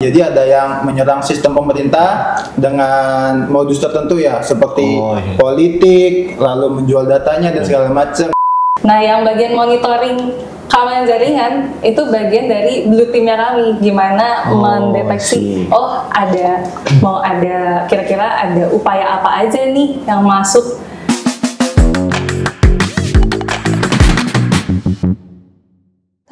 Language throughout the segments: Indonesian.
Jadi ada yang menyerang sistem pemerintah dengan modus tertentu ya, seperti politik, lalu menjual datanya dan segala macam. Nah, yang bagian monitoring keamanan jaringan itu bagian dari blue team-nya kami, gimana mendeteksi kira-kira ada upaya apa aja nih yang masuk.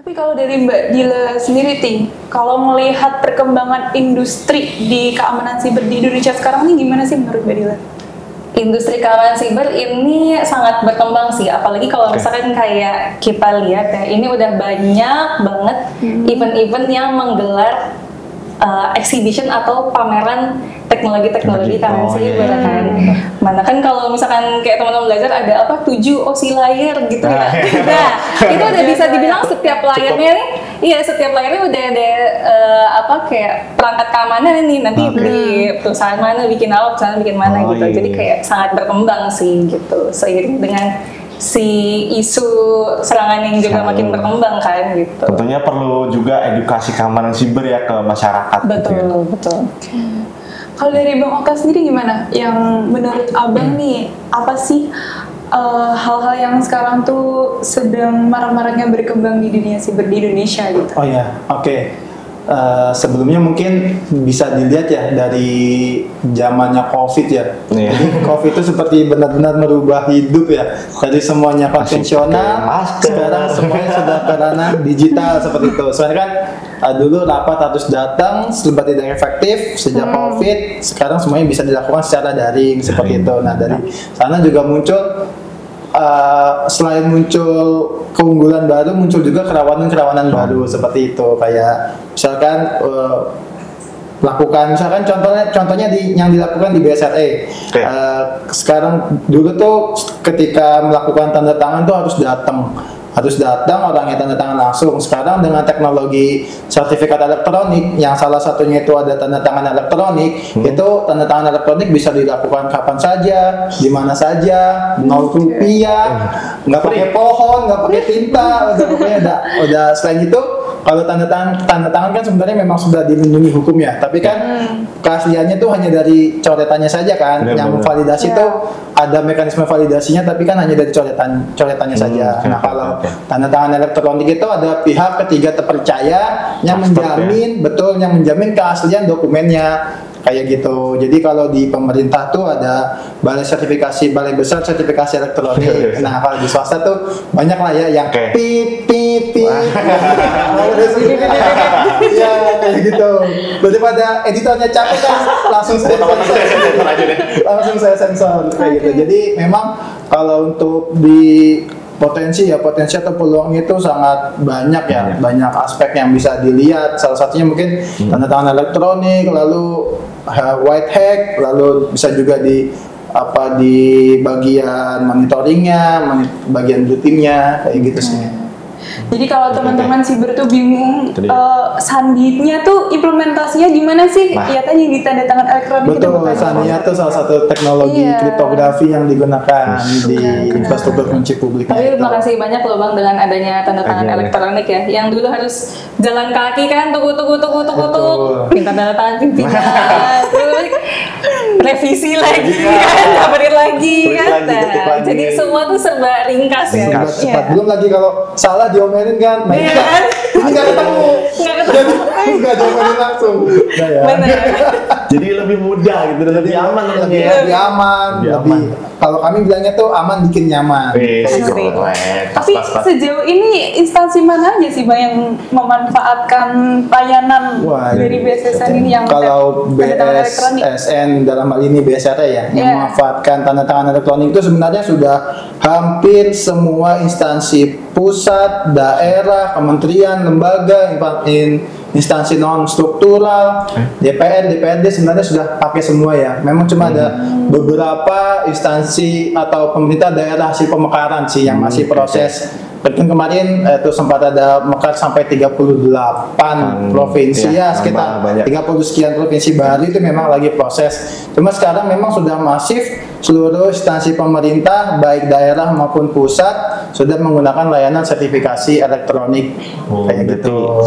Tapi kalau dari Mbak Dila sendiri, kalau melihat perkembangan industri di keamanan siber di Indonesia sekarang ini gimana sih menurut Mbak Dila? Industri keamanan siber ini sangat berkembang sih, apalagi kalau misalkan kayak kita lihat ya, ini udah banyak banget event-event yang menggelar exhibition atau pameran teknologi keamanan siber kan. Mana kan kalau misalkan kayak teman-teman belajar ada 7 OC layer gitu ya. Nah, itu udah bisa dibilang setiap layarnya nih, setiap layarnya udah ada kayak perangkat keamanan ini nanti di perusahaan mana bikin apa, perusahaan bikin mana gitu. Jadi kayak sangat berkembang sih gitu. Seiring dengan si isu serangan yang juga makin berkembang kan gitu. Tentunya perlu juga edukasi keamanan siber ya ke masyarakat. Betul. Kalau dari Bang Oka sendiri gimana? Yang menurut Abang nih, apa sih hal-hal yang sekarang tuh sedang marak-maraknya berkembang di dunia siber di Indonesia gitu? Sebelumnya mungkin bisa dilihat ya dari zamannya COVID ya. Jadi COVID itu seperti benar-benar merubah hidup ya. Dari semuanya konvensional, sekarang semuanya sudah ke ranah digital seperti itu. Soalnya kan dulu rapat harus datang, serba tidak efektif sejak COVID. Sekarang semuanya bisa dilakukan secara daring seperti itu. Nah, dari sana juga muncul selain muncul keunggulan baru, muncul juga kerawanan baru seperti itu. Kayak misalkan contohnya yang dilakukan di BSRE. Sekarang dulu tuh ketika melakukan tanda tangan tuh harus datang orangnya tanda tangan langsung. Sekarang dengan teknologi sertifikat elektronik yang salah satunya itu ada tanda tangan elektronik, itu tanda tangan elektronik bisa dilakukan kapan saja, di mana saja, 0 rupiah, nggak pakai pohon, nggak pakai tinta, udah selain itu. Kalau tanda tangan kan sebenarnya memang sudah dilindungi hukum ya, tapi kan keasliannya tuh hanya dari coretannya saja kan. Yang validasi tuh ada mekanisme validasinya, tapi kan hanya dari coretannya saja. Nah, kalau tanda tangan elektronik itu ada pihak ketiga terpercaya yang menjamin keaslian dokumennya. Kayak gitu. Jadi kalau di pemerintah tuh ada balai besar sertifikasi elektronik. Nah, kalau di swasta tuh banyak lah ya yang pip. Ya kayak gitu. Daripada editornya capek kan langsung saya sensor kayak gitu. Jadi memang kalau untuk di potensi atau peluang itu sangat banyak ya, banyak aspek yang bisa dilihat. Salah satunya mungkin tanda tangan elektronik, lalu white hack, lalu bisa juga di bagian monitoringnya, bagian blue team-nya kayak gitu sih. Jadi kalau teman-teman siber tuh bingung sandinya tuh implementasinya di mana sih? Lihatnya di tanda tangan elektronik. Betul, sandinya tuh salah satu teknologi kriptografi yang digunakan di infrastruktur kunci publik. Tapi terima kasih banyak loh Bang dengan adanya tanda tangan elektronik ya. Yang dulu harus jalan kaki kan, tuk, minta tanda tangan pimpinan. Revisi lagi kan, dapetin lagi kan. Jadi semua tuh serba ringkas ya. Cepat. Belum lagi kalau salah diomelin kan, ini nggak ketemu, nggak diomelin langsung. Jadi lebih mudah gitu, lebih aman lebih aman. Kalau kami bilangnya tuh aman bikin nyaman. Tapi sejauh ini instansi mana aja sih Bang yang memanfaatkan layanan dari BSSN ini yang kalau BSSN dalam hal ini BSRE ya, yang memanfaatkan tanda tangan elektronik itu sebenarnya sudah hampir semua instansi pusat, daerah, kementerian, lembaga, instansi non struktural, DPR, DPRD sebenarnya sudah pakai semua ya. Memang cuma ada beberapa instansi atau pemerintah daerah hasil pemekaran sih yang masih proses Kan kemarin itu sempat ada mekar sampai 38 provinsi ya, sekitar banyak. 30 sekian provinsi baru itu memang lagi proses. Cuma sekarang memang sudah masif seluruh instansi pemerintah baik daerah maupun pusat sudah menggunakan layanan sertifikasi elektronik kayak gitu.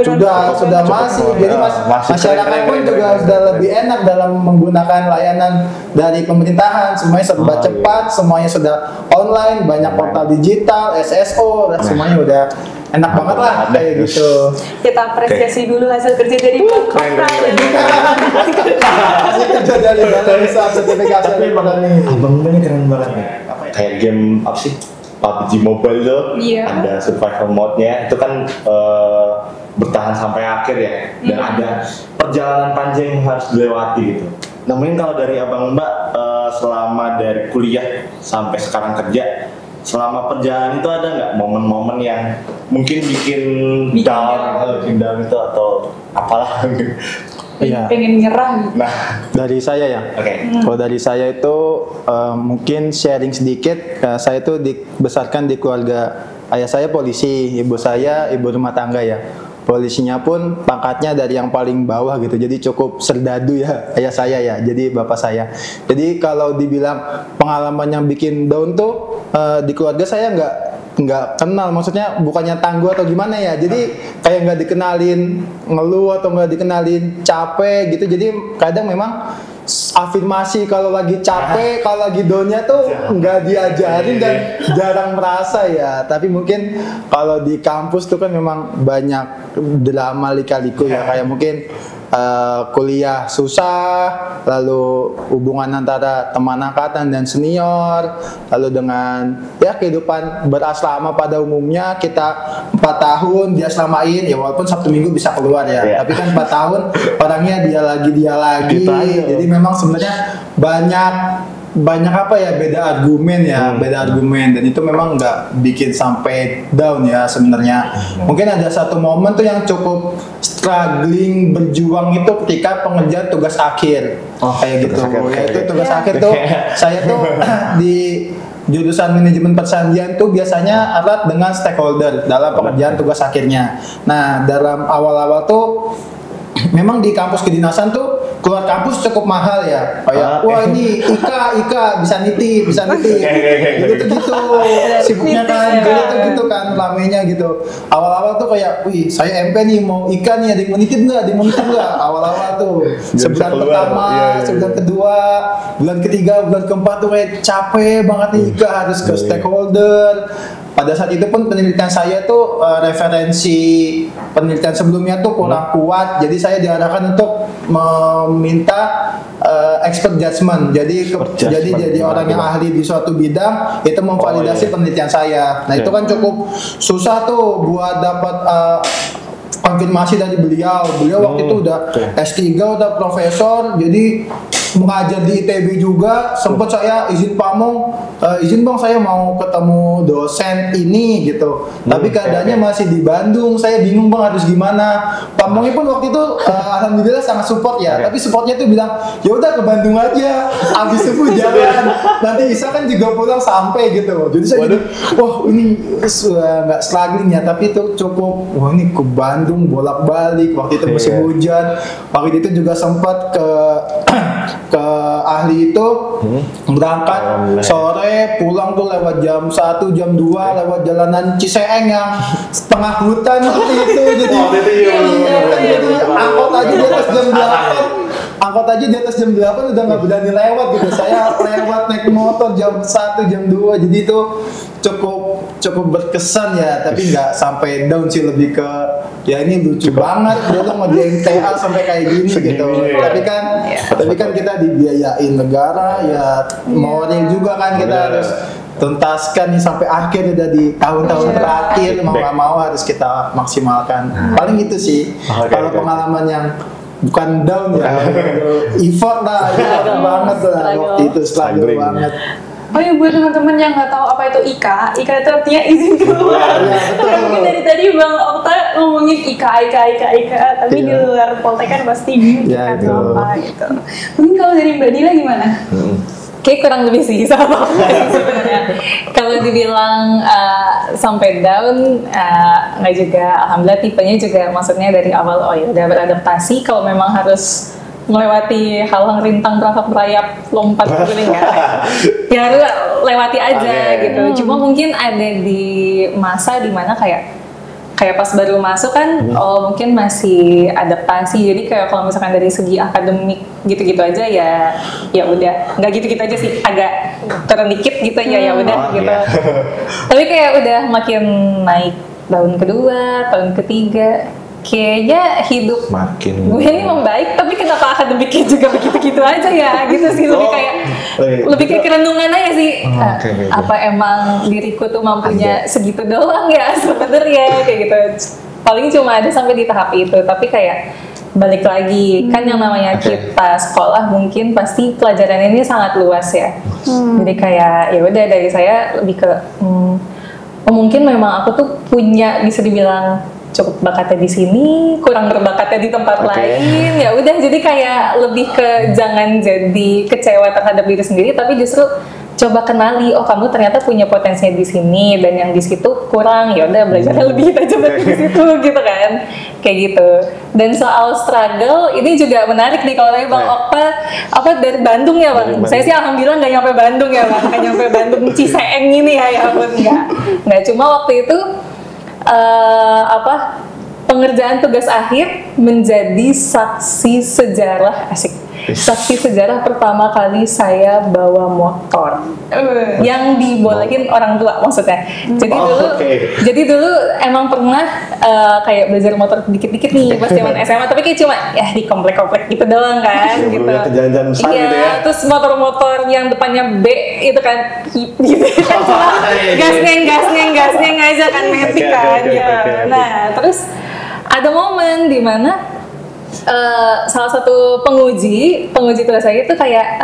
Sudah masif. Jadi masyarakat pun juga sudah lebih enak dalam menggunakan layanan dari pemerintahan. Semuanya serba cepat, semuanya sudah online, banyak portal digital, SSO, semuanya udah enak banget lah kayak gitu. Kita apresiasi dulu hasil kerja dari Bang Okta. Hasil kerja dari Balai sertifikasi elektronik. Abang ini keren banget nih. Kayak game apa sih? PUBG Mobile tuh ada survival mode-nya. Itu kan bertahan sampai akhir ya. Dan ada perjalanan panjang yang harus dilewati gitu. Nah mungkin kalau dari Abang Mbak selama dari kuliah sampai sekarang kerja, selama perjalanan itu ada nggak momen-momen yang mungkin bikin down itu atau apalah gitu? Pengen nyerah gitu. Nah, dari saya ya. Kalau dari saya itu mungkin sharing sedikit. Saya itu dibesarkan di keluarga, ayah saya polisi, ibu saya ibu rumah tangga ya. Polisinya pun pangkatnya dari yang paling bawah gitu, jadi cukup serdadu ya ayah saya ya, jadi bapak saya. Jadi kalau dibilang pengalaman yang bikin down tuh di keluarga saya nggak kenal, maksudnya bukannya tangguh atau gimana ya, jadi kayak nggak dikenalin ngeluh atau nggak dikenalin capek gitu. Jadi kadang memang afirmasi kalau lagi capek, kalau lagi downnya tuh nggak diajarin dan jarang merasa ya. Tapi mungkin kalau di kampus tuh kan memang banyak drama lika-liku ya, kayak mungkin kuliah susah, lalu hubungan antara teman angkatan dan senior, lalu dengan ya kehidupan berasrama pada umumnya kita 4 tahun dia selamain ya, walaupun Sabtu Minggu bisa keluar ya, tapi kan 4 tahun orangnya dia lagi jadi memang sebenarnya banyak apa ya, beda argumen ya, dan itu memang nggak bikin sampai down ya sebenarnya. Mungkin ada satu momen tuh yang cukup struggling, berjuang itu ketika pengerjaan tugas akhir kayak gitu ya. Itu tugas akhir tuh saya tuh di jurusan manajemen persandian tuh biasanya erat dengan stakeholder dalam pengerjaan tugas akhirnya. Nah, dalam awal-awal tuh memang di kampus kedinasan tuh keluar kampus cukup mahal ya, kayak wah ini Ika bisa nitip gitu sibuknya kan gitu kan ramenya gitu. Awal-awal tuh kayak wih saya MP nih mau Ika nih, ada yang mau nitip nggak awal-awal tuh sebulan pertama sebulan kedua, bulan ketiga, bulan keempat tuh kayak capek banget nih Ika harus ke stakeholder. Pada saat itu pun penelitian saya tuh referensi penelitian sebelumnya tuh kurang kuat, jadi saya diarahkan untuk meminta expert judgment. Jadi jadi orang yang ahli di suatu bidang itu memvalidasi penelitian saya. Nah, itu kan cukup susah tuh buat dapat konfirmasi dari beliau. Beliau waktu itu udah S3, udah profesor, jadi mengajar di ITB juga. Sempat saya izin pamong, izin bang saya mau ketemu dosen ini gitu, tapi keadaannya masih di Bandung, saya bingung bang harus gimana. Pamongnya pun waktu itu alhamdulillah sangat support ya, tapi supportnya tuh bilang ya udah ke Bandung aja, abis itu jalan, nanti Isa kan juga pulang sampai gitu. Jadi saya wah ini nggak struggling ya, tapi itu cukup, wah ini ke Bandung bolak-balik, waktu itu musim hujan, waktu itu juga sempat ke ahli itu berangkat sore, pulang tuh lewat jam 1, jam 2 lewat jalanan Ciseeng yang setengah hutan waktu itu. Jadi angkot aja di atas jam 8 udah nggak berani lewat gitu. Saya lewat naik motor jam 1, jam 2, jadi itu cukup berkesan ya, tapi nggak sampai down sih, lebih ke ya ini lucu banget dulu ngerjain TA sampai kayak gini gitu. Tapi kan kita dibiayain negara ya, moral juga kan kita harus tuntaskan nih sampai akhir, udah di tahun-tahun terakhir, mau nggak mau harus kita maksimalkan. Paling itu sih kalau pengalaman yang bukan down ya, effort lah, banget lah waktu itu, struggle banget. Oh ya, buat teman-teman yang nggak tahu apa itu IKA itu artinya izin keluar. Mungkin dari tadi Bang Okta ngomongin IKA, tapi di luar Poltek kan pasti bingung kan apa gitu. Mungkin kalau dari Mbak Dila gimana? kayak kurang lebih sih sama aku sih sebenarnya. Kalau dibilang sampai down, nggak juga. Alhamdulillah tipenya juga, maksudnya dari awal udah beradaptasi. Kalau memang harus melewati hal-hal rintang, merayap, lompat gitu ya harus lewati aja gitu. Cuma mungkin ada di masa dimana kayak pas baru masuk kan, mungkin masih adaptasi. Jadi kayak kalau misalkan dari segi akademik gitu-gitu aja ya udah, nggak gitu-gitu aja sih, agak turun dikit gitu ya udah gitu. Tapi kayak udah makin naik tahun kedua, tahun ketiga, kayaknya hidup makin gue ini membaik, tapi kenapa akademiknya juga begitu-gitu aja ya gitu sih. Lebih kayak kerenungan aja sih. Apa emang diriku tuh mampunya segitu doang ya sebenarnya, kayak gitu. Paling cuma ada sampai di tahap itu, tapi kayak balik lagi kan yang namanya kita sekolah mungkin pasti pelajaran ini sangat luas ya. Jadi kayak ya udah, dari saya lebih ke mungkin memang aku tuh punya, bisa dibilang cukup bakatnya di sini, kurang berbakatnya di tempat lain. Ya udah, jadi kayak lebih ke jangan jadi kecewa terhadap diri sendiri, tapi justru coba kenali, kamu ternyata punya potensinya di sini dan yang di situ kurang. Ya udah, belajarnya lebih tajam di situ gitu kan. Kayak gitu. Dan soal struggle ini juga menarik nih kalau tadi Bang Okta dari Bandung ya Bang. Saya sih alhamdulillah nggak nyampe Bandung ya Bang, nggak nyampe Bandung Ciseeng ini ya ampun, nggak. Cuma waktu itu pengerjaan tugas akhir menjadi saksi sejarah saksi sejarah pertama kali saya bawa motor yang dibolehin orang tua maksudnya. Jadi dulu emang pernah kayak belajar motor dikit-dikit nih pas zaman SMA, tapi kayak cuma ya di komplek-komplek gitu doang kan gitu. Jalan-jalan besar gitu ya. Terus motor-motor yang depannya B itu kan gitu kan, cuma gasnya aja kan, metik kan ya. Nah, terus ada momen di mana salah satu penguji tugas saya itu kayak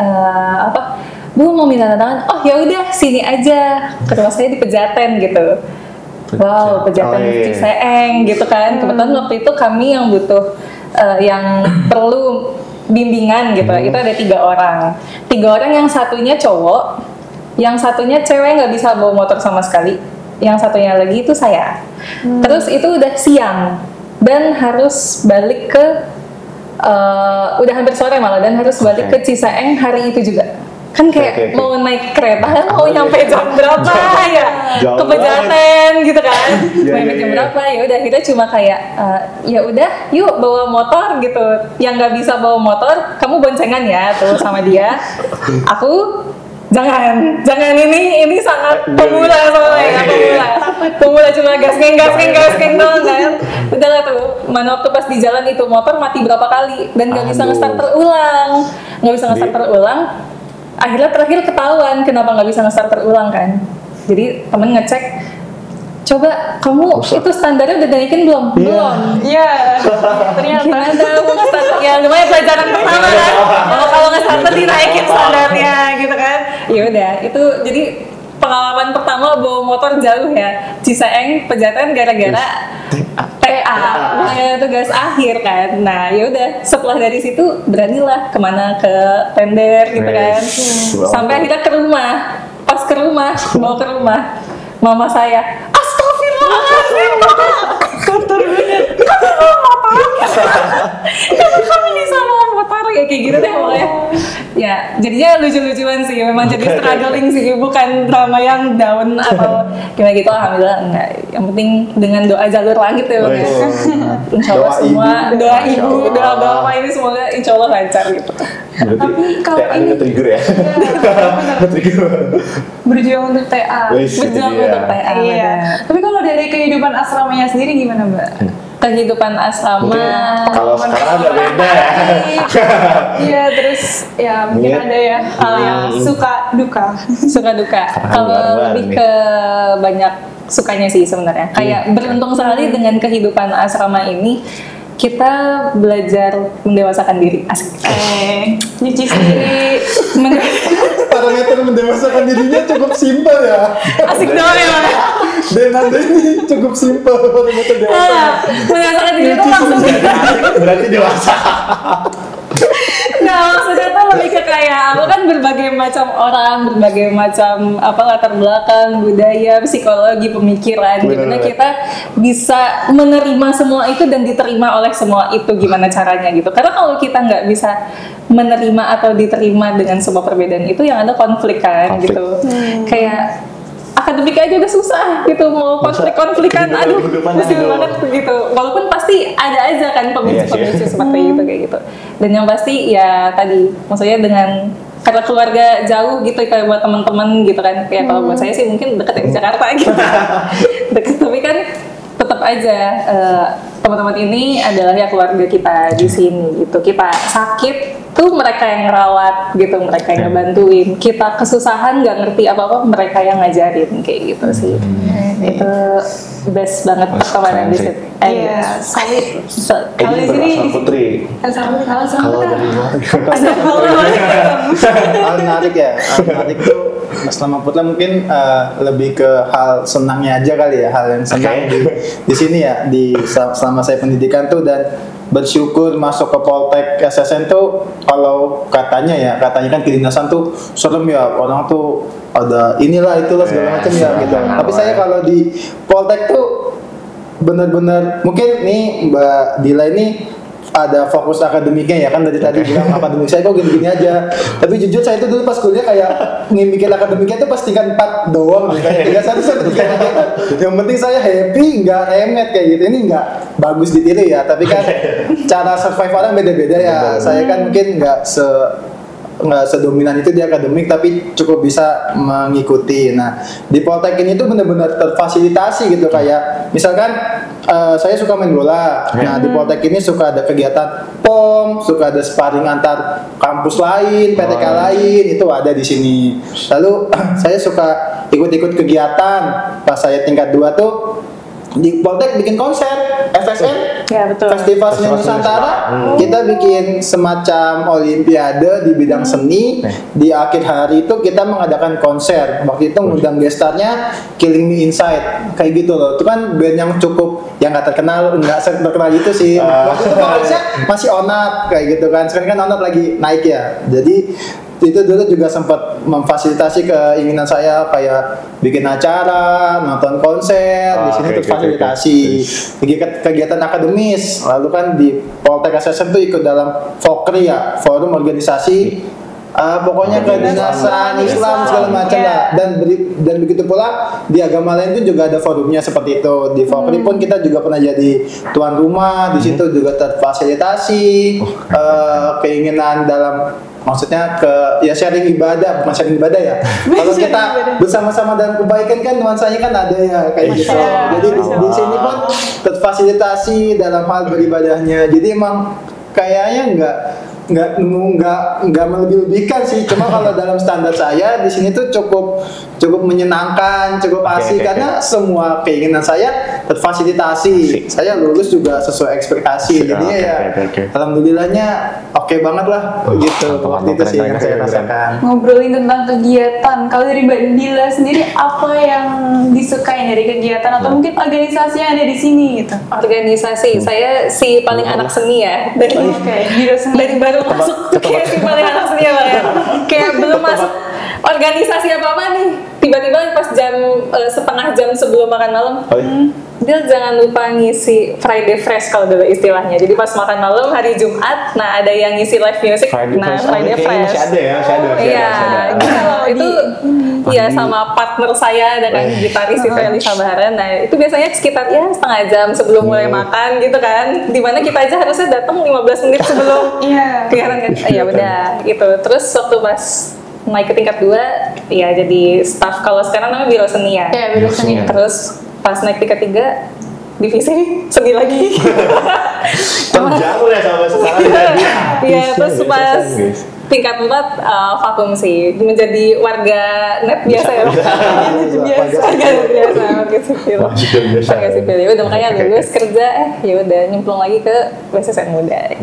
Bu mau minta tanda tangan, ya udah sini aja ke rumah saya di Pejaten gitu. Wow, Pejaten Ciseeng gitu kan. Kebetulan waktu itu kami yang butuh yang perlu bimbingan gitu. Itu ada 3 orang. 3 orang, yang satunya cowok, yang satunya cewek nggak bisa bawa motor sama sekali, yang satunya lagi itu saya. Terus itu udah siang dan harus balik ke udah hampir sore malah, dan harus balik ke Ciseeng hari itu juga. Kan kayak mau naik kereta kan, mau nyampe jam berapa ya ke Pejaten gitu kan. Mau nyampe jam berapa, ya udah kita cuma kayak ya udah yuk bawa motor gitu. Yang nggak bisa bawa motor kamu boncengan ya tuh sama dia. Aku jangan ini sangat pemula soalnya, pemula cuma gasking doang kan. Udah lah tuh, mana waktu pas di jalan itu motor mati berapa kali dan nggak bisa nge-start terulang. Akhirnya terakhir ketahuan kenapa nggak bisa nge-start terulang kan. Jadi temen ngecek, coba kamu itu standarnya udah naikin belum? Iya. Ternyata gimana mau nge-start? Ya lumayan pelajaran pertama kan. Kalau nge-start dinaikin standarnya gitu kan. Ya udah, itu jadi pengalaman pertama bawa motor jauh ya. Ciseeng Pejaten gara-gara TA, tugas akhir kan. Nah, ya udah setelah dari situ beranilah kemana ke tender gitu kan. Sampai akhirnya ke rumah. Pas ke rumah, mau ke rumah, mama saya, astagfirullahaladzim, kotor banget. Kenapa kamu bisa bawa motor kayak gitu deh pokoknya. Ya, jadinya lucu-lucuan sih. Memang jadi struggling sih, bukan drama yang down atau gimana gitu. Alhamdulillah enggak. Yang penting dengan doa jalur langit ya. Insya Allah semua doa ibu, doa bapak ini semoga insya Allah lancar gitu. Tapi kalau ini nge-trigger ya. Berjuang untuk TA. Berjuang untuk TA. Iya. Tapi kalau dari kehidupan asramanya sendiri gimana, Mbak? Kehidupan asrama kalau sekarang udah beda ya. Iya, terus ya mungkin ada ya hal yang suka duka. Kalau lebih ke banyak sukanya sih sebenarnya. Kayak beruntung sekali dengan kehidupan asrama ini, kita belajar mendewasakan diri. Asik. Nyuci sendiri. Parameter mendewasakan dirinya cukup simpel ya. Asik doang ya Bang. Dan anda ini cukup simpel parameter dewasa. Mendewasakan diri itu langsung berarti dewasa. Nah, maksudnya tuh lebih ke kayak aku kan berbagai macam orang, berbagai macam latar belakang, budaya, psikologi, pemikiran. Gimana kita bisa menerima semua itu dan diterima oleh semua itu, gimana caranya gitu. Karena kalau kita nggak bisa menerima atau diterima dengan semua perbedaan itu, yang ada konflik kan gitu. Kayak akademik aja udah susah gitu, mau konflik-konflikan, aduh pusing banget gitu. Walaupun pasti ada aja kan pemicu-pemicu seperti itu kayak gitu. Dan yang pasti ya tadi, maksudnya dengan karena keluarga jauh gitu kayak buat teman-teman gitu kan. Kayak kalau buat saya sih mungkin deket di Jakarta gitu. Deket, tapi kan tetap aja teman-teman ini adalah ya keluarga kita di sini gitu. Kita sakit tuh mereka yang ngerawat gitu, mereka yang ngebantuin. Kita kesusahan nggak ngerti apa-apa, mereka yang ngajarin kayak gitu sih. Itu best banget pertemanan di situ. Iya, solid. Kalau di sini Putri. Kalau dari luar Hal menarik ya, hal menarik tuh selama Putra mungkin lebih ke hal senangnya aja kali ya, hal yang senang di sini ya, selama saya pendidikan tuh. Dan bersyukur masuk ke Poltek SSN tuh, kalau katanya kan kedinasan tuh serem ya, orang tuh ada inilah itulah segala macam ya gitu. Tapi saya kalau di Poltek tuh benar-benar, mungkin nih Mbak Dila ini ada fokus akademiknya ya kan, dari tadi bilang akademik saya kok gini-gini aja. Tapi jujur saya itu dulu pas kuliah kayak mikir akademiknya itu pas tingkat 4 doang gitu. Kayak 3 1 sampai 3 yang penting saya happy, nggak remet kayak gitu. Ini nggak bagus ditiru ya, tapi kan cara survive orang beda-beda ya. Saya kan mungkin nggak sedominan itu di akademik, tapi cukup bisa mengikuti. Nah, di Poltek ini tuh benar-benar terfasilitasi gitu, kayak misalkan saya suka main bola. Nah, di Poltek ini suka ada kegiatan POM, suka ada sparring antar kampus lain, PTK lain, itu ada di sini. Lalu saya suka ikut-ikut kegiatan. Pas saya tingkat 2 tuh di Poltek bikin konser FSN, ya, betul. Festival Seni Nusantara. Kita bikin semacam olimpiade di bidang seni. Di akhir hari itu kita mengadakan konser. Waktu itu ngundang gestarnya Killing Me Inside, kayak gitu loh. Itu kan band yang cukup, yang nggak terkenal itu sih. Waktu itu vokalisnya masih Onat kayak gitu kan. Sekarang kan Onat lagi naik ya. Jadi itu dulu juga sempat memfasilitasi keinginan saya kayak bikin acara, nonton konser. Di sini terfasilitasi kegiatan akademis. Lalu kan di Poltek SSN tuh ikut dalam FOKRI ya, forum organisasi pokoknya kedinasan Islam segala macam lah. Dan begitu pula di agama lain itu juga ada forumnya seperti itu. Di FOKRI pun kita juga pernah jadi tuan rumah. Di situ juga terfasilitasi keinginan dalam, maksudnya ya sharing ibadah, bukan sharing ibadah ya. Kalau kita bersama-sama dalam kebaikan kan nuansanya kan ada ya kayak gitu. Jadi di sini pun terfasilitasi dalam hal beribadahnya. Jadi emang kayaknya nggak melebih-lebihkan sih. Cuma kalau dalam standar saya di sini tuh cukup menyenangkan, cukup asik karena semua keinginan saya terfasilitasi. Saya lulus juga sesuai ekspektasi. Jadinya ya alhamdulillahnya oke banget lah gitu. Waktu itu sih yang saya rasakan. Ngobrolin tentang kegiatan, kalau dari Mbak Dila sendiri apa yang disukai dari kegiatan atau mungkin organisasi yang ada di sini gitu? Organisasi, saya si paling anak seni ya. Dari baru masuk kayak si paling anak seni ya. Kayak belum masuk organisasi apa-apa nih, tiba-tiba pas setengah jam sebelum makan malam, dia jangan lupa ngisi Friday Fresh kalau dulu istilahnya. Jadi pas makan malam hari Jumat, nah ada yang ngisi live music, Friday Fresh. Masih ada ya, iya, gitu loh. Itu ya sama partner saya ada kan gitaris itu Elisa Bahara. Nah itu biasanya sekitar ya setengah jam sebelum mulai makan gitu kan. Dimana kita aja harusnya datang 15 menit sebelum kegiatan kan. Ya udah gitu. Terus waktu pas naik ke tingkat 2 ya jadi staff, kalau sekarang namanya biro seni ya. Iya, biro seni. Terus pas naik tingkat 3 divisi seni lagi. Terjauh ya sama sekarang. Iya, terus pas tingkat 4 vakum sih, menjadi warga net biasa ya. Warga sipil. Ya udah makanya lulus kerja ya udah nyemplung lagi ke BSSN Muda.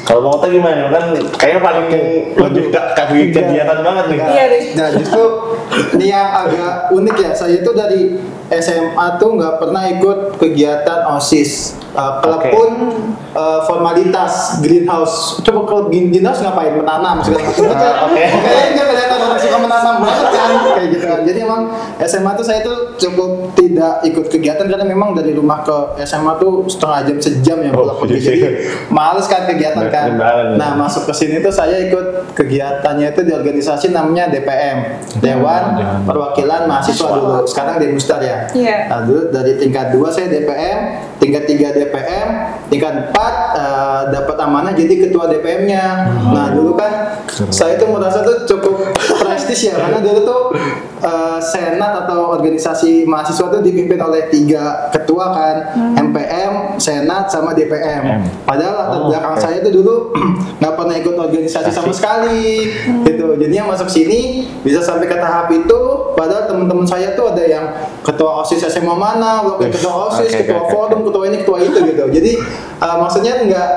Kalau mau tanya gimana? Kan kayaknya paling lebih kegiatan banget nih. Iya nih. Nah justru ini yang agak unik ya, saya tuh dari SMA tuh nggak pernah ikut kegiatan OSIS. klub pun formalitas greenhouse. Coba klub greenhouse ngapain? Menanam segala macam. Kayaknya kelihatan orang suka menanam banget kan, kayak gitu kan. Jadi emang SMA tuh saya tuh cukup tidak ikut kegiatan karena memang dari rumah ke SMA tuh setengah jam sejam ya pulang pergi. Jadi males kan kegiatan kan. Nah masuk ke sini tuh saya ikut kegiatannya itu di organisasi namanya DPM, Dewan Perwakilan Mahasiswa dulu. Sekarang di Mustar ya. Nah, dulu dari tingkat 2 saya DPM, tingkat 3 DPM, tingkat 4 dapat amanah jadi ketua DPM-nya. Nah dulu kan saya tuh merasa tuh cukup prestis ya karena dulu tuh senat atau organisasi mahasiswa tuh dipimpin oleh 3 ketua kan, MPM, senat sama DPM. Padahal latar belakang saya tuh dulu nggak pernah ikut organisasi sama sekali gitu. Jadi yang masuk sini bisa sampai ke tahap itu. Padahal teman-teman saya tuh ada yang ketua OSIS SMA mana, wakil ketua OSIS, ketua forum, ketua ini, ketua itu gitu. Jadi maksudnya nggak,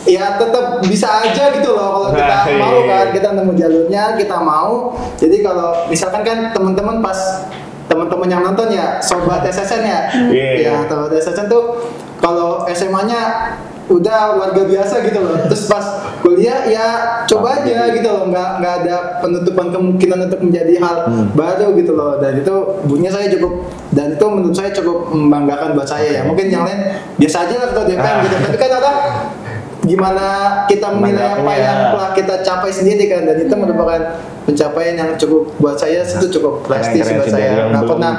ya tetap bisa aja gitu loh kalau kita mau kan, kita nemu jalurnya, kita mau. Jadi kalau misalkan kan teman-teman pas teman-teman yang nonton ya sobat SSN ya, ya sobat SSN tuh kalau SMA-nya udah warga biasa gitu loh, terus pas kuliah ya coba aja gitu loh, nggak ada penutupan kemungkinan untuk menjadi hal baru gitu loh. Dan itu bunyinya saya cukup, dan itu menurut saya cukup membanggakan buat saya ya. Mungkin yang lain biasa aja lah ketua DPM gitu, tapi kan ada gimana kita menilai apa yang telah kita capai sendiri kan, dan itu merupakan pencapaian yang cukup buat saya, itu cukup prestis buat saya. Nggak pernah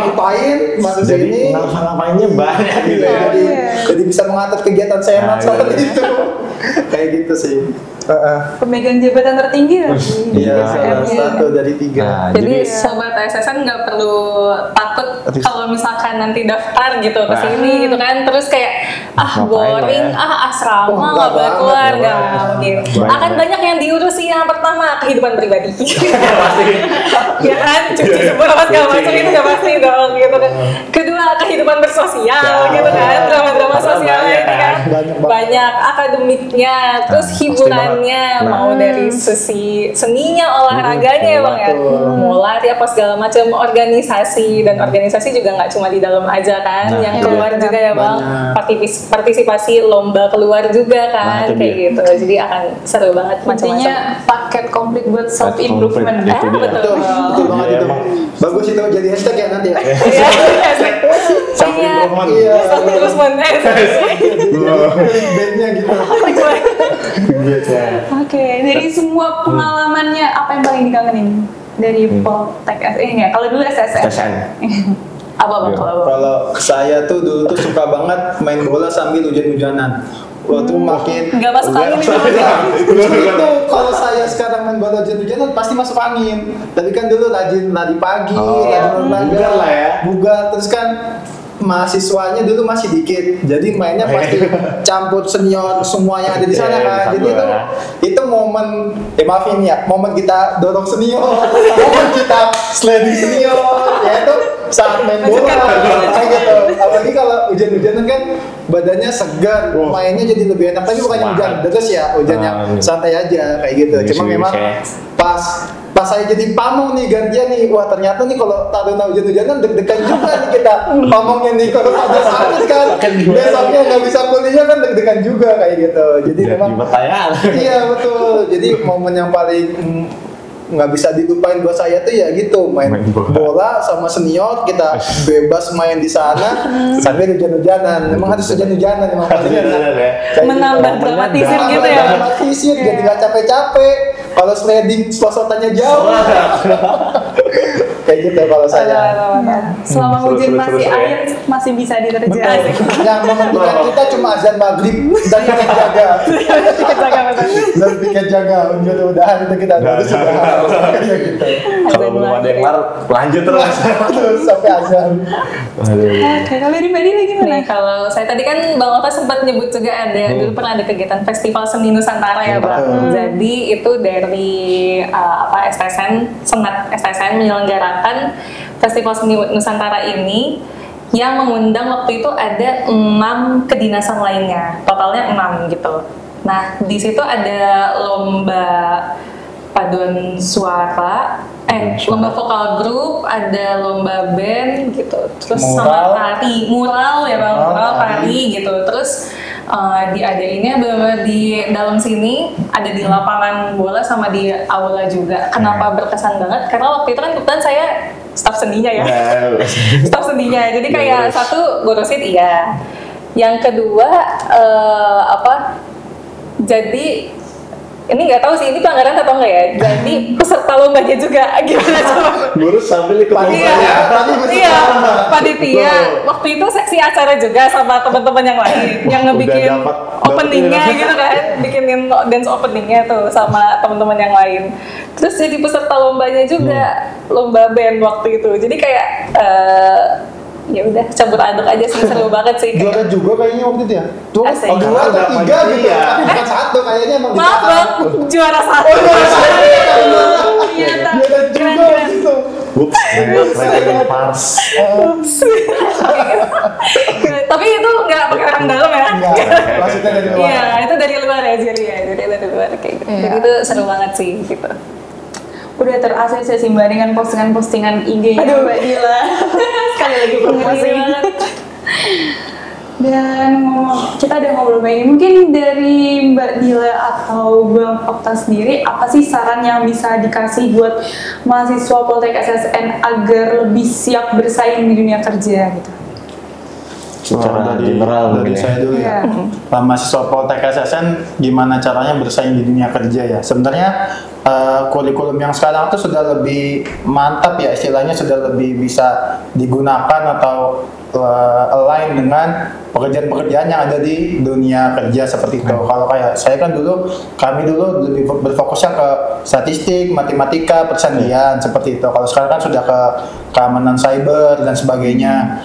ngapain masuk sini, ngapainnya banyak gitu ya. Jadi bisa mengatur kegiatan senat seperti itu, kayak gitu sih. Pemegang jabatan tertinggi lah. Iya, salah satu dari 3. Nah, jadi sobat SSN nggak perlu takut kalau misalkan nanti daftar gitu ke sini gitu kan, terus kayak boring, asrama nggak keluar, nggak mungkin. Akan banyak yang diurusi. Yang pertama kehidupan pribadi, ya kan, cuci jemput apa segala macam itu nggak pasti dong gitu kan. Kedua kehidupan bersosial gitu kan, drama-drama sosialnya itu kan banyak, akademiknya, terus hiburannya, mau dari sisi seninya, olahraganya ya bang ya, mulai apa segala macam, organisasi, dan organisasi juga nggak cuma di dalam aja kan, yang keluar juga ya bang, partisipasi lomba keluar juga kan, kayak gitu. Jadi akan seru banget, macam-macam. Paket komplit buat self improvement. Betul banget itu. Bagus itu jadi hashtag ya nanti ya. Self improvement. Bandnya gitu. Oke, dari semua pengalamannya apa yang paling dikangenin dari Poltek ini ya? Kalau dulu SSN. Apa bang kalau saya tuh dulu tuh suka banget main bola sambil hujan-hujanan. Waktu makin nggak masuk angin itu kalau saya sekarang main bola hujan-hujanan pasti masuk angin. Tapi kan dulu rajin lari pagi, rajin olahraga, bugar, terus kan mahasiswanya dulu masih dikit, jadi mainnya pasti campur senior semua yang ada di sana kan. Jadi itu momen, maafin ya, momen kita dorong senior, momen kita sliding senior, ya itu saat main bola kayak gitu. Apalagi kalau hujan-hujanan kan badannya segar, mainnya jadi lebih enak. Tapi bukannya hujan deras ya, hujan yang santai aja kayak gitu. Cuma memang pas saya jadi pamong nih gantian nih, wah ternyata nih kalau Taruna hujan-hujanan deg-degan juga nih kita pamongnya nih, kalau ada sakit kan besoknya nggak bisa kuliah kan deg-degan juga kayak gitu. Jadi memang iya betul, jadi momen yang paling nggak bisa dilupain buat saya tuh ya gitu, main bola sama senior, kita bebas main di sana sambil hujan-hujanan. Memang harus hujan-hujanan memang paling menambah dramatisir gitu ya, dramatisir jadi nggak capek-capek. Kalau sliding slosotannya jauh kayak gitu kalau saya. Selama hujan masih air masih bisa diterjang. Yang menentukan kita cuma azan maghrib dan tiket jaga. Dan tiket jaga, mudah-mudahan itu kita harus sudah. Kalau belum ada yang lanjut terus sampai azan. Oke, kalau dari Mbak Dila gimana? Kalau saya tadi kan Bang Ota sempat nyebut juga ada dulu pernah ada kegiatan Festival Seni Nusantara ya Bang. Jadi itu dari STSN, Senat STSN menyelenggarakan Festival Seni Nusantara ini yang mengundang waktu itu ada 6 kedinasan lainnya, totalnya 6 gitu. Nah di situ ada lomba paduan suara, lomba vokal grup, ada lomba band gitu, terus Mural. sama tari, mural ya bang, mural, tari gitu, terus diadainnya benar-benar di dalam sini, ada di lapangan bola sama di aula juga. Kenapa berkesan banget? Karena waktu itu kan kebetulan saya staf sendinya ya, staf sendinya, jadi kayak satu ngurusin iya, yang kedua jadi ini nggak tahu sih ini pelanggaran atau enggak ya. Jadi peserta lombanya juga gimana coba? Ngurus sambil ikut lombanya. Iya, panitia. Waktu itu seksi acara juga sama teman-teman yang lain yang ngebikin openingnya gitu kan, bikinin dance openingnya tuh sama teman-teman yang lain. Terus jadi peserta lombanya juga, lomba band waktu itu. Jadi kayak ya udah campur aduk aja sih, seru banget sih. Juara juga kayaknya waktu itu ya. Tuh, Asik. dua atau tiga gitu ya. Bukan satu kayaknya emang. Maaf bang, juara satu. Iya, Juara juga gitu. Ups, pars. Tapi itu nggak pakai orang dalam ya? Enggak, maksudnya dari luar. Iya, itu dari luar ya jadi ya, jadi dari luar kayak gitu. Jadi itu seru banget sih gitu. Udah terasosiasi Mbak dengan postingan-postingan IG-nya Mbak Dila. Sekali lagi promosi. Dan kita ada ngobrol ini, mungkin dari Mbak Dila atau Bang Okta sendiri, apa sih saran yang bisa dikasih buat mahasiswa Poltek SSN agar lebih siap bersaing di dunia kerja gitu? Secara general dari mungkin saya dulu ya. Mahasiswa Poltek SSN gimana caranya bersaing di dunia kerja ya. Sebenarnya kurikulum yang sekarang itu sudah lebih mantap ya, istilahnya sudah lebih bisa digunakan atau align dengan pekerjaan-pekerjaan yang ada di dunia kerja seperti itu. Kalau kayak saya kan kami dulu lebih berfokusnya ke statistik, matematika, persandian seperti itu. Kalau sekarang kan sudah ke keamanan cyber dan sebagainya.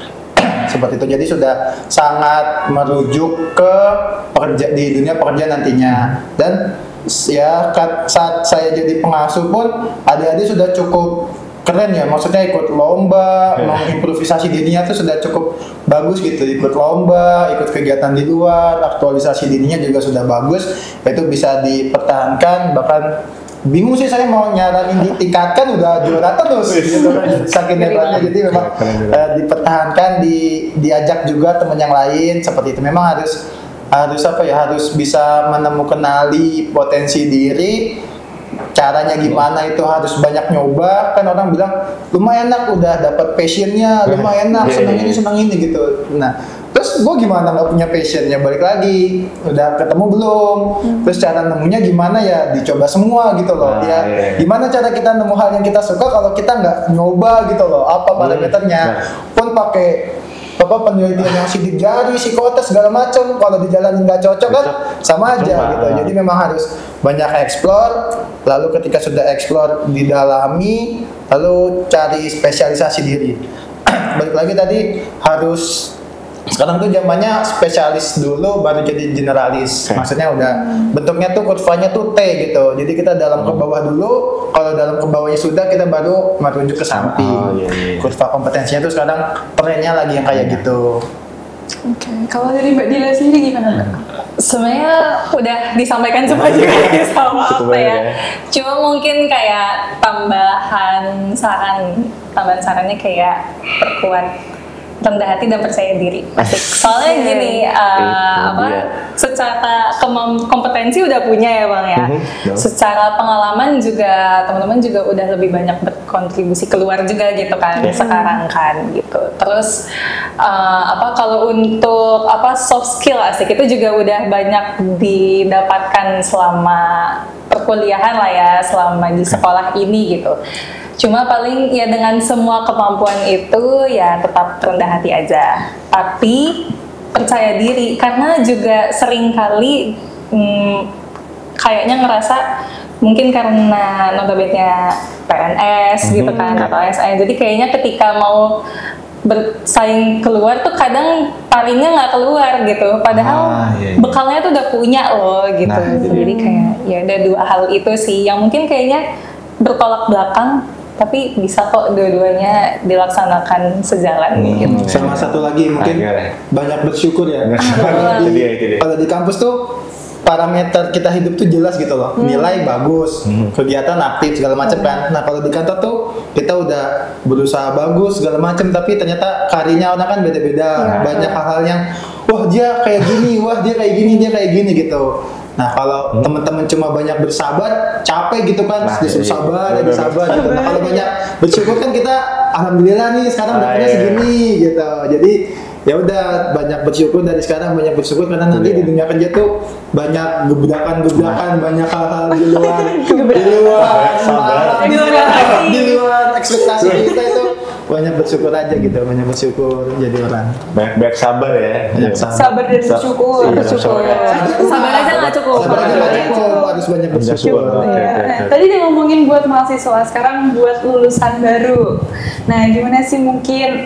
Seperti itu, jadi sudah sangat merujuk ke di dunia pekerjaan nantinya. Dan ya saat saya jadi pengasuh pun adik-adik sudah cukup keren ya, maksudnya ikut lomba, mengimprovisasi dirinya tuh sudah cukup bagus gitu, ikut lomba, ikut kegiatan di luar, aktualisasi dirinya juga sudah bagus, itu bisa dipertahankan. Bahkan bingung sih saya mau nyaranin ditingkatkan, udah juara terus gitu kan, saking hebatnya. Jadi memang dipertahankan, diajak juga teman yang lain seperti itu. Memang harus bisa menemukan potensi diri. Caranya gimana itu harus banyak nyoba. Kan orang bilang lumayan enak, udah dapat passionnya, lumayan enak, senang ini gitu. Nah, terus gue gimana nggak punya passionnya, balik lagi udah ketemu belum, terus cara nemunya gimana ya, dicoba semua gitu loh. Gimana cara kita nemu hal yang kita suka kalau kita nggak nyoba gitu loh, apa parameternya. Pun pakai penelitian yang sidik jari, psikotes segala macam, kalau dijalanin nggak cocok kan sama aja gitu. Jadi memang harus banyak explore, lalu ketika sudah explore didalami, lalu cari spesialisasi diri. Balik lagi tadi, harus sekarang tuh zamannya spesialis dulu baru jadi generalis. Maksudnya udah bentuknya tuh kurvanya tuh T gitu. Jadi kita dalam ke bawah dulu, kalau dalam ke bawahnya sudah kita baru merujuk ke samping. Kurva kompetensinya tuh sekarang trennya lagi yang kayak gitu. Oke, kalau dari Mbak Dila sendiri gimana Mbak? Sebenarnya udah disampaikan semua juga sama apa ya. Cuma mungkin kayak tambahan sarannya kayak perkuat rendah hati dan percaya diri. Asik. Soalnya gini, secara kompetensi udah punya ya bang ya. Secara pengalaman juga teman-teman juga udah lebih banyak berkontribusi keluar juga gitu kan sekarang kan gitu. Terus kalau untuk soft skill asik itu juga udah banyak didapatkan selama perkuliahan lah ya, selama di sekolah ini gitu. Cuma paling ya dengan semua kemampuan itu ya tetap rendah hati aja, tapi percaya diri, karena juga sering kali kayaknya ngerasa mungkin karena notabene PNS gitu kan atau ASN, jadi kayaknya ketika mau bersaing keluar tuh kadang taringnya nggak keluar gitu, padahal bekalnya tuh udah punya loh gitu. Jadi kayak ya ada dua hal itu sih yang mungkin kayaknya bertolak belakang, tapi bisa kok dua-duanya dilaksanakan sejalan gitu. Sama satu lagi mungkin banyak bersyukur ya. Kalau di kampus tuh parameter kita hidup tuh jelas gitu loh, nilai bagus, kegiatan aktif segala macam kan. Nah kalau di kantor tuh kita udah berusaha bagus segala macam, tapi ternyata karirnya orang kan beda-beda, banyak hal-hal yang wah dia kayak gini, wah dia kayak gini, dia kayak gini gitu. Nah kalau teman-teman cuma banyak bersabar, capek gitu kan, disuruh sabar, jadi sabar gitu. Nah kalau banyak bersyukur kan kita, alhamdulillah nih sekarang dapetnya segini gitu. Jadi ya udah banyak bersyukur dari sekarang, banyak bersyukur karena nanti di dunia kerja tuh banyak gebrakan-gebrakan, banyak hal-hal di luar di luar ekspektasi kita itu. Banyak bersyukur aja gitu, banyak bersyukur jadi orang. Banyak sabar ya. Sabar dan bersyukur. Sabar aja nggak cukup. Sabar aja nggak cukup, harus banyak bersyukur. Tadi dia ngomongin buat mahasiswa, sekarang buat lulusan baru. Nah, gimana sih mungkin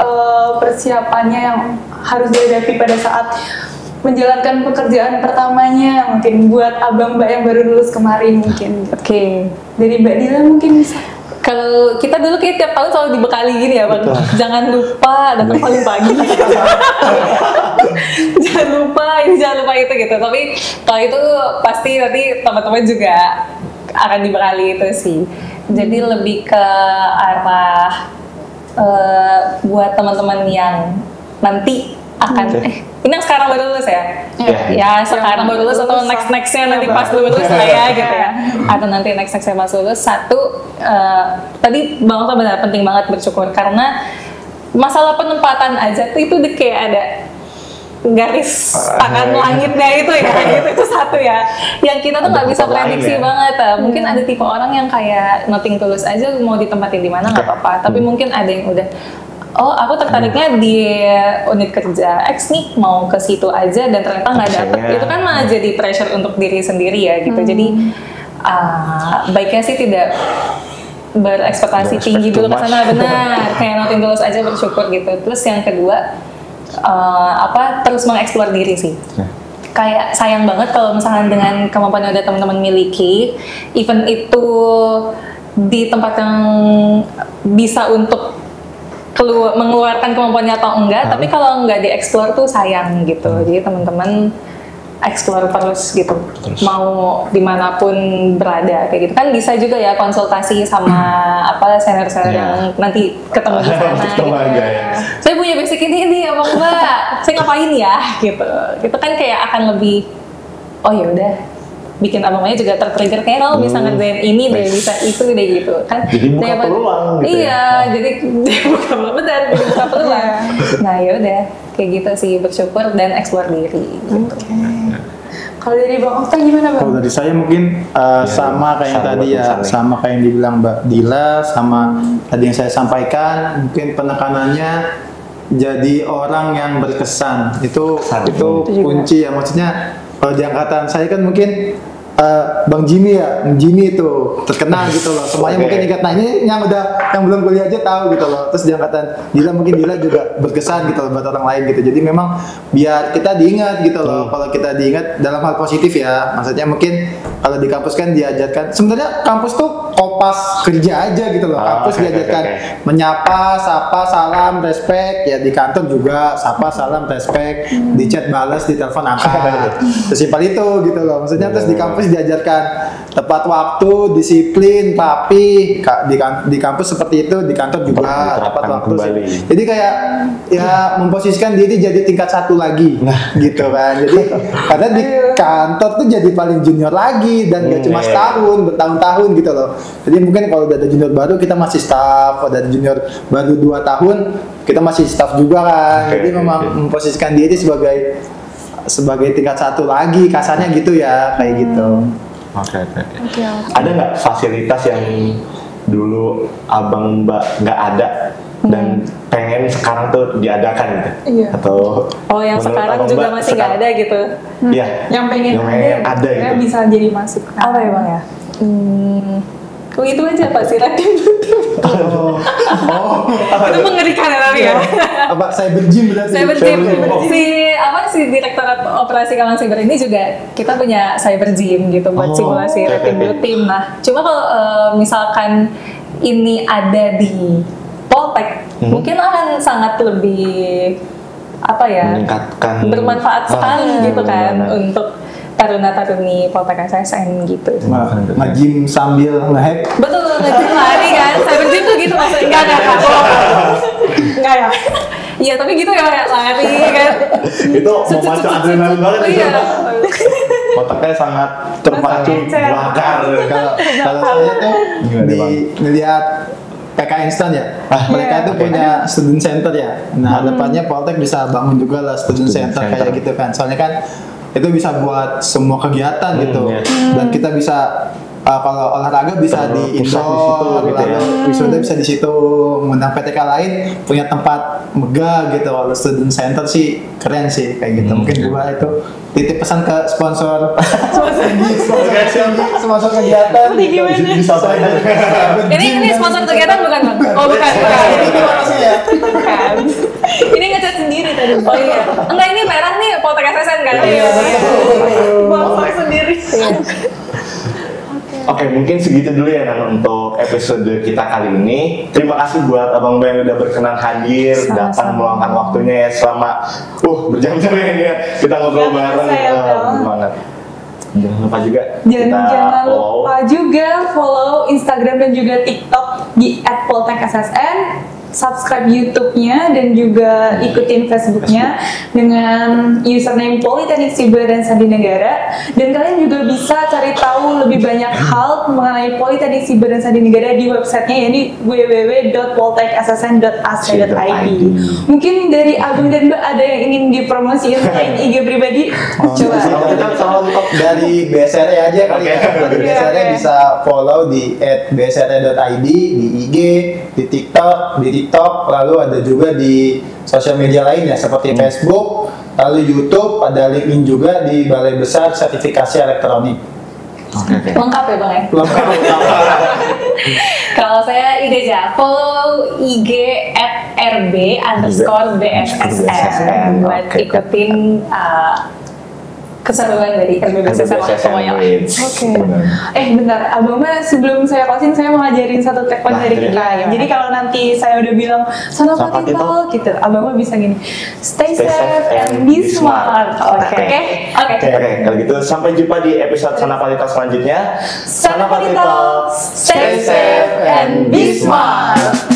persiapannya yang harus dihadapi pada saat menjalankan pekerjaan pertamanya, mungkin buat abang mbak yang baru lulus kemarin mungkin. Oke. Dari Mbak Dila mungkin bisa. Kalau kita dulu kayak tiap tahun selalu dibekali gini ya, Bang. Jangan lupa datang paling pagi. Jangan lupa ini, jangan lupa itu gitu. Tapi kalau itu pasti nanti teman-teman juga akan dibekali itu sih. Jadi lebih ke arah buat teman-teman yang nanti akan ini yang sekarang baru lulus ya? Ya sekarang baru lulus atau nextnya nanti pas lulus saya gitu ya, atau nanti nextnya pas lulus. Satu, tadi Bang Okta benar, penting banget bersyukur karena masalah penempatan aja tuh itu kayak ada garis tangan langitnya itu ya, itu satu ya, yang kita tuh nggak bisa prediksi banget. Mungkin ada tipe orang yang kayak nothing tulus aja mau ditempatin di mana nggak apa-apa, tapi mungkin ada yang udah aku tertariknya di unit kerja X nih, mau ke situ aja dan ternyata nggak dapet. Itu kan malah jadi pressure untuk diri sendiri ya gitu. Jadi baiknya sih tidak berekspektasi tinggi dulu ke sana, benar. Kayak nothing tulus aja, bersyukur gitu. Terus yang kedua, terus mengeksplor diri sih. Kayak sayang banget kalau misalkan dengan kemampuan yang udah teman-teman miliki, even itu di tempat yang bisa untuk mengeluarkan kemampuannya atau enggak, tapi kalau enggak dieksplor tuh sayang gitu. Jadi teman-teman eksplor terus gitu, mau dimanapun berada kayak gitu kan. Bisa juga ya konsultasi sama senior-senior yang nanti ketemu di sana gitu. Saya punya basic ini abang mbak, saya ngapain ya gitu. Itu kan kayak akan lebih, oh ya udah, bikin abangnya juga tertrigger kayak kalau bisa ngerjain ini deh, bisa itu deh gitu kan. Jadi buka peluang gitu. Iya, jadi buka peluang, benar, jadi buka peluang. Nah ya udah kayak gitu sih, bersyukur dan eksplor diri gitu. Kalau dari Bang Okta gimana Bang? Kalau dari saya mungkin sama kayak yang tadi ya, sama kayak yang dibilang Mbak Dila, sama tadi yang saya sampaikan, mungkin penekanannya jadi orang yang berkesan. Itu kunci ya, maksudnya kalau di angkatan saya kan mungkin Bang Jimmy itu terkenal gitu loh, semuanya mungkin ingat. Nah ini yang belum kuliah aja tahu gitu loh. Terus di angkatan Dila mungkin Dila juga berkesan gitu loh buat orang lain gitu. Jadi memang biar kita diingat gitu loh. Kalau kita diingat dalam hal positif ya, maksudnya mungkin kalau di kampus kan diajarkan, sebenarnya kampus tuh kopas kerja aja gitu loh. Kampus diajarkan menyapa, sapa, salam, respect. Ya di kantor juga sapa, salam, respect. Di chat balas, di telepon angkat. Sesimpel itu gitu loh. Maksudnya terus di kampus diajarkan tepat waktu, disiplin, rapi. Di kampus seperti itu, di kantor juga tepat waktu. Jadi kayak ya memposisikan diri jadi tingkat satu lagi, gitu kan. Jadi karena di kantor tuh jadi paling junior lagi dan gak cuma setahun, bertahun-tahun gitu loh. Jadi mungkin kalau udah ada junior baru kita masih staff, ada junior baru 2 tahun kita masih staff juga kan. Jadi memang memposisikan diri sebagai tingkat satu lagi, kasarnya gitu ya, kayak gitu. Oke. Ada nggak fasilitas yang dulu abang mbak nggak ada dan pengen sekarang tuh diadakan gitu? Iya. Atau yang sekarang juga masih nggak ada gitu? Iya. Yang pengen ada gitu. Bisa jadi masuk. Apa ya Bang ya? Itu aja Pak, silakan. Itu mengerikan ya tapi ya. Apa cyber gym berarti? Cyber gym. Si Direktorat Operasi Kawan Cyber ini juga kita punya cyber gym gitu buat simulasi tim blue team. Nah, cuma kalau misalkan ini ada di Poltek, mungkin akan sangat lebih meningkatkan, bermanfaat sekali gitu kan untuk taruna-taruni Poltek SSN gitu. Nge-gym sambil nge-hack. Betul, nge-gym lari kan. Cyber gym tuh gitu maksudnya. Enggak ya. Iya, tapi gitu ya kayak lari kan. Itu memacu adrenalin banget itu. Iya. Otaknya sangat Terpacu bakar. Kalau saya tuh ngelihat PK Instan ya, mereka tuh punya student center ya. Nah, depannya Poltek bisa bangun juga lah student center kayak gitu kan. Soalnya kan itu bisa buat semua kegiatan gitu. Dan kita bisa kalau olahraga bisa di indoor, gitu ya. wisuda bisa di situ. Mengundang PTK lain punya tempat megah gitu. Kalau student center sih keren sih kayak gitu. Mungkin juga itu titip pesan ke sponsor sponsor kegiatan. Bisa banget. Ini sponsor kegiatan bukan Bang? Oh bukan. Bukan. Ini ngecat sendiri tadi. Oh iya. Enggak, ini merah nih Poltek SSN kan? Iya. Sponsor sendiri. Oke, mungkin segitu dulu ya Nan untuk episode kita kali ini. Terima kasih buat Abang Ben yang udah berkenan hadir, datang meluangkan waktunya ya selama berjam-jam ya kita ngobrol bareng. Banget. Jangan lupa juga Jangan lupa juga follow Instagram dan juga TikTok di @poltekssn, subscribe YouTube-nya dan juga ikutin Facebook-nya dengan username Politeknik Siber dan Sandi Negara. Dan kalian juga bisa cari tahu lebih banyak hal mengenai Politeknik Siber dan Sandi Negara di websitenya, yaitu www.poltekssn.ac.id. Mungkin dari Agung dan Mbak ada yang ingin dipromosiin selain IG pribadi? Coba. Kita sama dari BSRE aja kali ya. Dari BSRE bisa follow di @bsre.id di IG, di TikTok, lalu ada juga di sosial media lainnya seperti Facebook, lalu YouTube, ada LinkedIn juga di Balai Besar Sertifikasi Elektronik. Lengkap ya Bang ya? Lengkap. Kalau saya IG aja, follow IG @rb_bssn buat ikutin keseruan dari RB Bersama semuanya. Oke. Bentar, Abang Mbak, sebelum saya closing, saya mau ngajarin satu tagline dari kita. Jadi kalau nanti saya udah bilang sana Patital gitu, Abang Mbak bisa gini, stay safe and be smart. Oke. Kalau gitu sampai jumpa di episode Sana Patital selanjutnya. Sana Patital, stay safe and be smart.